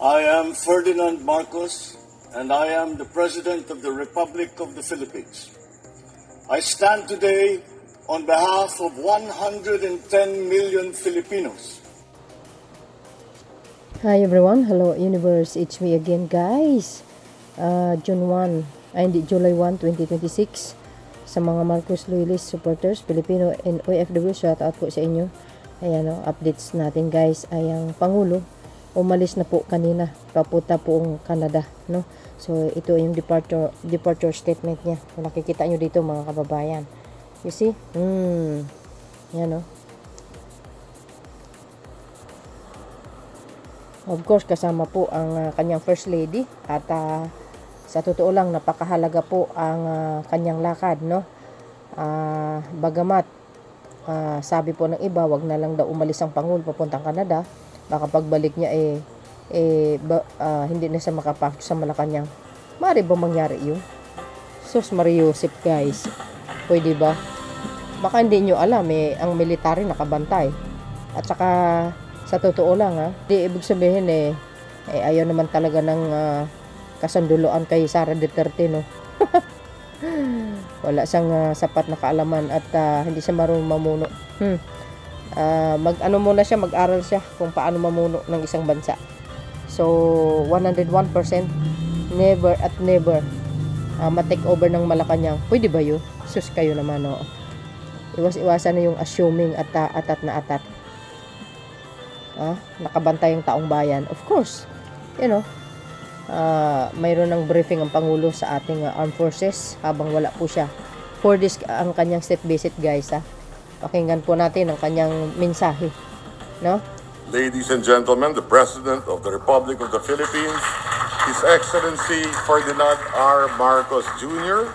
I am Ferdinand Marcos, and I am the President of the Republic of the Philippines. I stand today on behalf of 110 million Filipinos. Hi everyone, hello universe, it's me again guys. July 1, 2026. Sa mga Marcos Loyalist supporters, Filipino and OFW, shout out po sa inyo. Ayan o, updates natin guys, ay ang Pangulo umalis na po kanina, papunta poong Canada, no? So ito yung departure statement niya. Kung nakikita nyo dito mga kababayan, you see? Yan o. Of course, kasama po ang kanyang First Lady at sa totoo lang, napakahalaga po ang kanyang lakad, no? Bagamat sabi po ng iba, wag na lang daw umalis ang Pangulo papuntang Canada. Baka pagbalik niya hindi na siya makapasok sa Malacanang. Maaari ba mangyari yun? Sus Mariusip guys, pwede ba? Baka hindi nyo alam ang military nakabantay. At saka sa totoo lang di ibig sabihin ayaw naman talaga ng kasanduloan kay Sara Duterte, no? Wala siyang sapat na kaalaman at hindi siya marunong mamuno. Mag-aral siya kung paano mamuno ng isang bansa. So 101% never at never ma-take over ng Malacanang. Pwede ba yun? Sus kayo naman, no? Iwasan na yung assuming at atat na atat. Nakabantay ang taong bayan. Of course, mayroon ng briefing ang Pangulo sa ating armed forces habang wala po siya. For this, ang kanyang state visit guys, pakinggan po natin ang kanyang mensahe, no? Ladies and gentlemen, the President of the Republic of the Philippines, His Excellency Ferdinand R. Marcos Jr.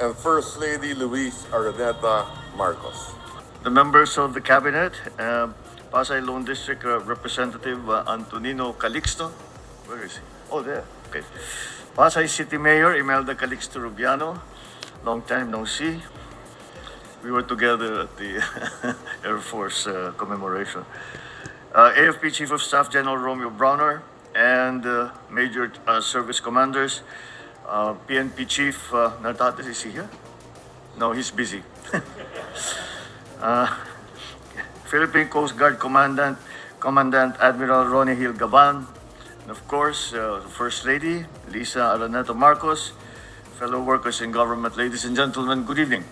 and First Lady Luis Araneta Marcos. The members of the Cabinet, Pasay Lone District Representative Antonino Calixto. Where is he? Oh, there. Okay. Pasay City Mayor Imelda Calixto Rubiano. Long time no see. We were together at the Air Force commemoration. AFP Chief of Staff General Romeo Browner and Major Service Commanders. PNP Chief Nartates, is he here? No, he's busy. Philippine Coast Guard Commandant Admiral Ronnie Hill Gaban, and of course, the First Lady, Lisa Araneta Marcos, fellow workers in government, ladies and gentlemen, good evening.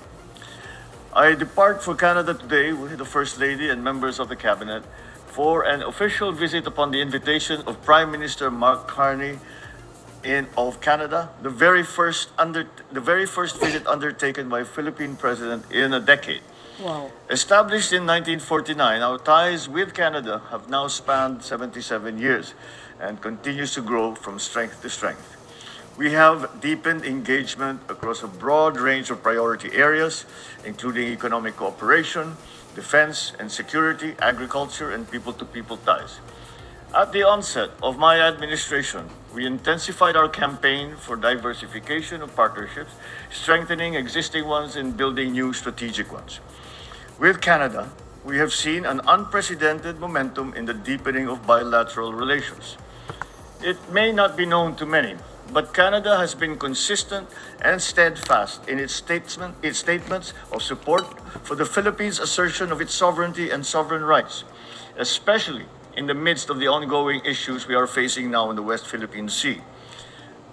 I depart for Canada today with the First Lady and members of the Cabinet for an official visit upon the invitation of Prime Minister Mark Carney of Canada, the very first visit undertaken by a Philippine president in a decade. Wow. Established in 1949, our ties with Canada have now spanned 77 years and continues to grow from strength to strength. We have deepened engagement across a broad range of priority areas, including economic cooperation, defense and security, agriculture, and people-to-people ties. At the onset of my administration, we intensified our campaign for diversification of partnerships, strengthening existing ones and building new strategic ones. With Canada, we have seen an unprecedented momentum in the deepening of bilateral relations. It may not be known to many, but Canada has been consistent and steadfast in its statements of support for the Philippines' assertion of its sovereignty and sovereign rights, especially in the midst of the ongoing issues we are facing now in the West Philippine Sea.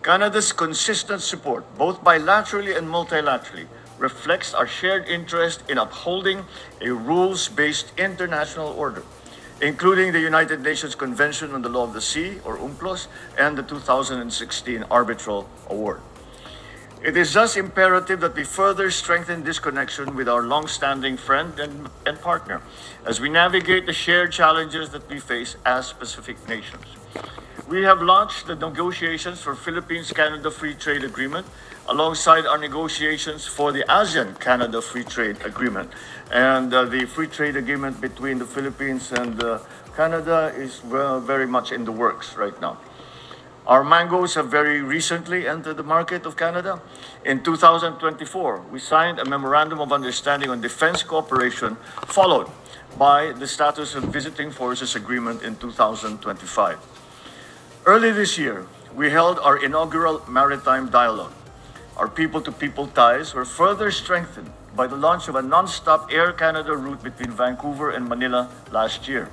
Canada's consistent support, both bilaterally and multilaterally, reflects our shared interest in upholding a rules-based international order, including the United Nations Convention on the Law of the Sea, or UNCLOS, and the 2016 Arbitral Award. It is thus imperative that we further strengthen this connection with our long-standing friend and partner as we navigate the shared challenges that we face as Pacific nations. We have launched the negotiations for Philippines-Canada Free Trade Agreement alongside our negotiations for the ASEAN-Canada Free Trade Agreement. And the free trade agreement between the Philippines and Canada is very much in the works right now. Our mangoes have very recently entered the market of Canada. In 2024, we signed a Memorandum of Understanding on Defense Cooperation, followed by the Status of Visiting Forces Agreement in 2025. Early this year, we held our inaugural Maritime Dialogue. Our people-to-people ties were further strengthened by the launch of a non-stop Air Canada route between Vancouver and Manila last year.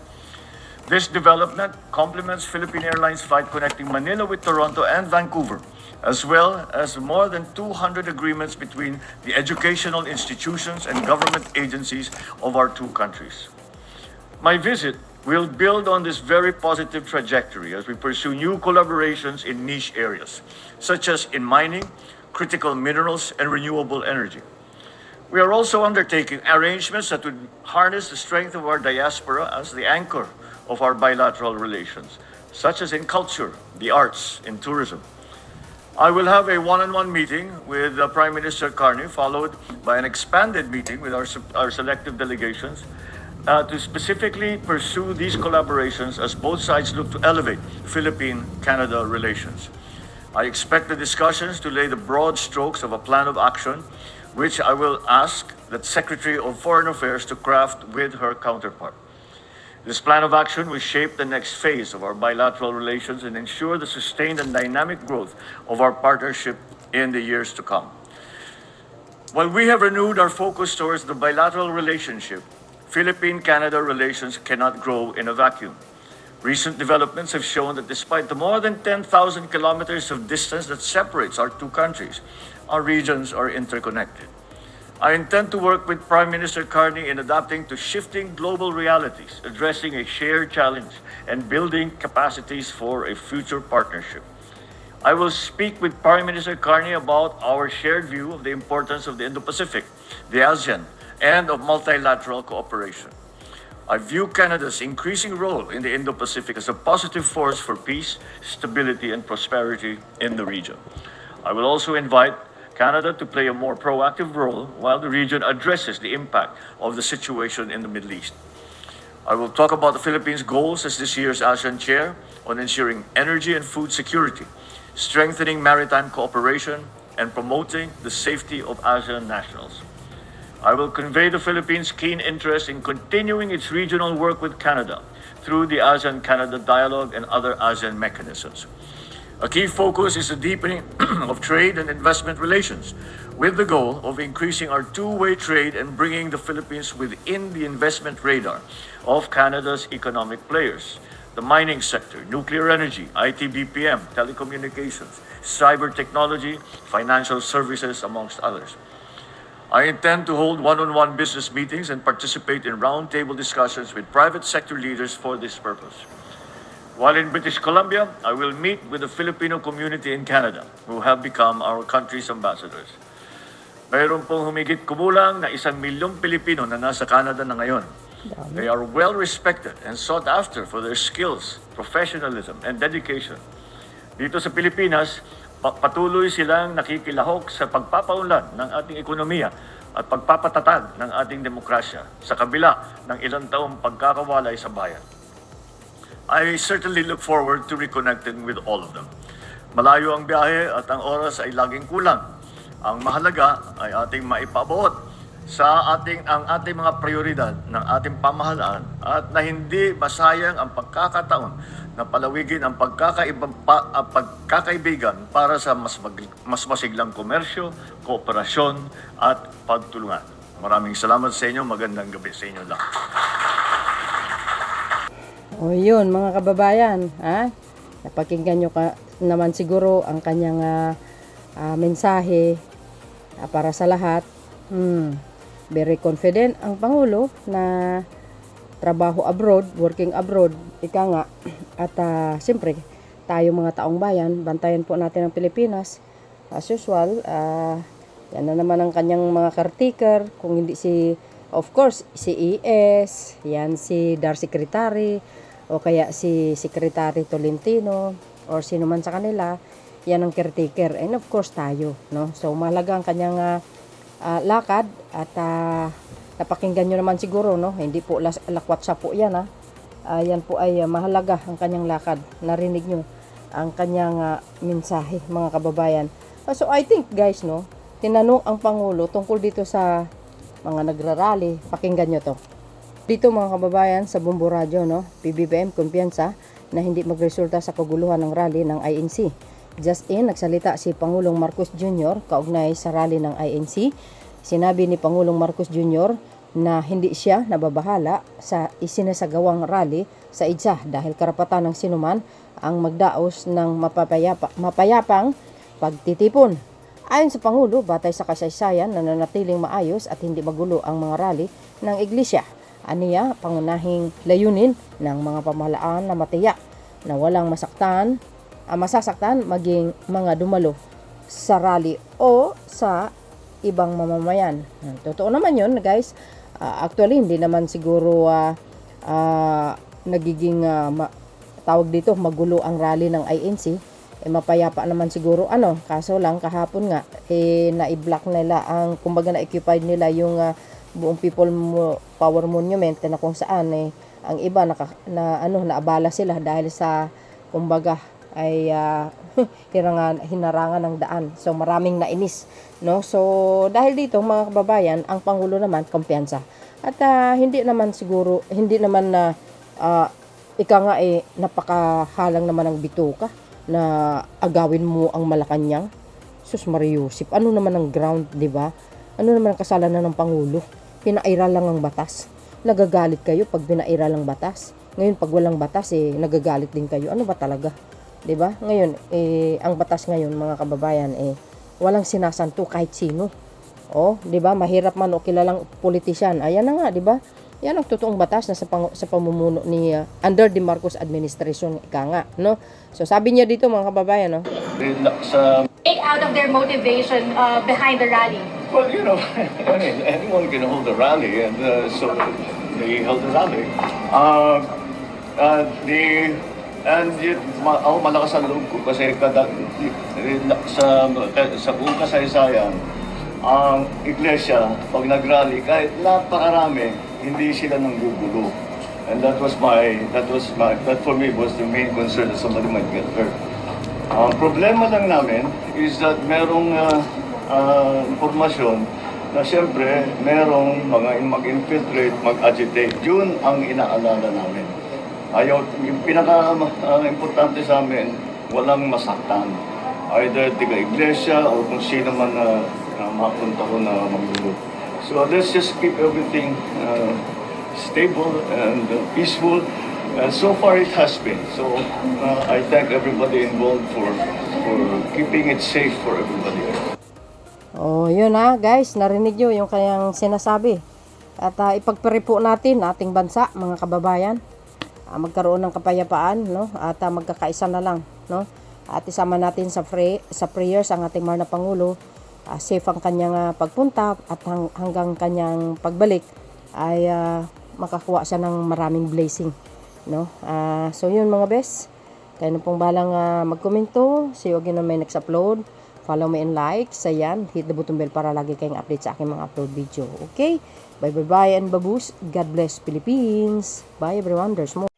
This development complements Philippine Airlines flight connecting Manila with Toronto and Vancouver, as well as more than 200 agreements between the educational institutions and government agencies of our two countries. My visit will build on this very positive trajectory as we pursue new collaborations in niche areas, such as in mining, critical minerals, and renewable energy. We are also undertaking arrangements that would harness the strength of our diaspora as the anchor of our bilateral relations, such as in culture, the arts, and tourism. I will have a one-on-one meeting with Prime Minister Carney, followed by an expanded meeting with our selective delegations to specifically pursue these collaborations as both sides look to elevate Philippine-Canada relations. I expect the discussions to lay the broad strokes of a plan of action, which I will ask the Secretary of Foreign Affairs to craft with her counterpart. This plan of action will shape the next phase of our bilateral relations and ensure the sustained and dynamic growth of our partnership in the years to come. While we have renewed our focus towards the bilateral relationship, Philippine-Canada relations cannot grow in a vacuum. Recent developments have shown that despite the more than 10,000 kilometers of distance that separates our two countries, our regions are interconnected. I intend to work with Prime Minister Carney in adapting to shifting global realities, addressing a shared challenge, and building capacities for a future partnership. I will speak with Prime Minister Carney about our shared view of the importance of the Indo-Pacific, the ASEAN, and of multilateral cooperation. I view Canada's increasing role in the Indo-Pacific as a positive force for peace, stability, and prosperity in the region. I will also invite Canada to play a more proactive role while the region addresses the impact of the situation in the Middle East. I will talk about the Philippines' goals as this year's ASEAN chair on ensuring energy and food security, strengthening maritime cooperation, and promoting the safety of ASEAN nationals. I will convey the Philippines' keen interest in continuing its regional work with Canada through the ASEAN-Canada Dialogue and other ASEAN mechanisms. A key focus is the deepening of trade and investment relations, with the goal of increasing our two-way trade and bringing the Philippines within the investment radar of Canada's economic players. The mining sector, nuclear energy, IT/BPM, telecommunications, cyber technology, financial services, amongst others. I intend to hold one-on-one business meetings and participate in roundtable discussions with private sector leaders for this purpose. While in British Columbia, I will meet with the Filipino community in Canada who have become our country's ambassadors. Mayroon pong humigit kumulang na 1 milyong Pilipino na nasa Canada na ngayon. They are well respected and sought after for their skills, professionalism, and dedication. Dito sa Pilipinas, patuloy silang nakikilahok sa pagpapaunlad ng ating ekonomiya at pagpapatatag ng ating demokrasya sa kabila ng ilang taong pagkakawalay sa bayan. I certainly look forward to reconnecting with all of them. Malayo ang biyahe at ang oras ay laging kulang. Ang mahalaga ay ating maipaabot sa ang ating mga prioridad ng ating pamahalaan at na hindi masayang ang pagkakataon na palawigin ang pagkakaibigan para sa mas masiglang komersyo, kooperasyon at pagtulungan. Maraming salamat sa inyo. Magandang gabi sa inyo lahat. O yun, mga kababayan, napakinggan nyo naman siguro ang kanyang mensahe para sa lahat. Very confident ang Pangulo na trabaho abroad, working abroad, ika nga. At siyempre, tayo mga taong bayan, bantayan po natin ang Pilipinas. As usual, yan na naman ang kanyang mga caretaker, kung hindi of course, si ES, yan si Darcy Secretary, o kaya si Secretary Tolentino, or sino man sa kanila, yan ang caretaker. And of course, tayo. No? So, mahalaga ang kanyang lakad at napakinggan nyo naman siguro, no? Hindi po lakwatsa po yan, yan po ay mahalaga ang kanyang lakad. Narinig nyo ang kanyang mensahe, mga kababayan. So I think guys, no, tinanong ang Pangulo tungkol dito sa mga nagrarally. Pakinggan nyo to. Dito mga kababayan sa Bumbo Radio, no, PBBM Kumpiyansa, na hindi magresulta sa kaguluhan ng rally ng INC. Just in, nagsalita si Pangulong Marcos Jr. kaugnay sa rally ng INC. Sinabi ni Pangulong Marcos Jr. na hindi siya nababahala sa isinasagawang rally sa EDSA dahil karapatan ng sinuman ang magdaos ng mapayapang pagtitipon. Ayon sa Pangulo, batay sa kasaysayan, nananatiling maayos at hindi magulo ang mga rally ng iglesia. Aniya, pangunahing layunin ng mga pamahalaan na matiyak na walang masasaktan maging mga dumalo sa rally o sa ibang mamamayan. Totoo naman yun, guys. Actually, hindi naman siguro nagiging tawag dito, magulo ang rally ng INC. Mapayapa naman siguro kaso lang kahapon nga na-i-block nila ang kumbaga na-occupied nila yung buong People Power Monument na kung saan ang iba naabala sila dahil sa kumbaga ay hinarangan ng daan. So maraming nainis, no? So dahil dito mga kababayan, ang Pangulo naman kumpiyansa. At hindi naman napakahalang naman ng bituka na agawin mo ang Malacanang. Sus Mariusip, ano naman ang ground, di ba? Ano naman ang kasalanan ng Pangulo? Pinaira lang ang batas. Nagagalit kayo pag pinaira lang batas. Ngayon pag walang batas nagagalit din kayo. Ano ba talaga? 'Di ba? Ngayon ang batas ngayon mga kababayan walang sinasanto kahit sino. 'Di ba? Mahirap man o kilalang politician. Ayan na nga, 'di ba? Yan ang totoong batas na sa pamumuno ni under the Marcos administration nga, no? So sabi niya dito mga kababayan, no? Take out of their motivation behind the rally. Well, I mean, anyone can hold a rally, and so they held a rally. Ako malakas ang loob ko kasi sa buong kasaysayan, ang iglesia, pag nag-rally, kahit napakarami, hindi sila nanggugulo. And that for me was the main concern that somebody might get hurt. Ang problema lang namin is that merong informasyon na siyempre merong mga mag-infiltrate, mag-agitate. Yun ang inaalala namin. Yung pinaka-importante sa amin, walang masaktan. Either tiga-iglesia o kung sino man na mapunta ko na magulo. So let's just keep everything stable and peaceful. And so far it has been. So I thank everybody involved for keeping it safe for everybody. Yun guys, narinig nyo yung kanyang sinasabi. At ipagpuri po natin ating bansa, mga kababayan. Magkaroon ng kapayapaan, no? At magkakaisa na lang, no? At isama natin sa prayers ang ating mahal na Pangulo. Safe ang kanyang pagpunta at hanggang kanyang pagbalik ay makakuha siya ng maraming blessing, no? So yun mga best, kayo na pong balang magkomento. See you again on my next upload. Follow me and like. Sayan, hit the button bell para lagi kayong update sa aking mga upload video. Okay? Bye and babush. God bless Philippines. Bye everyone. There's more.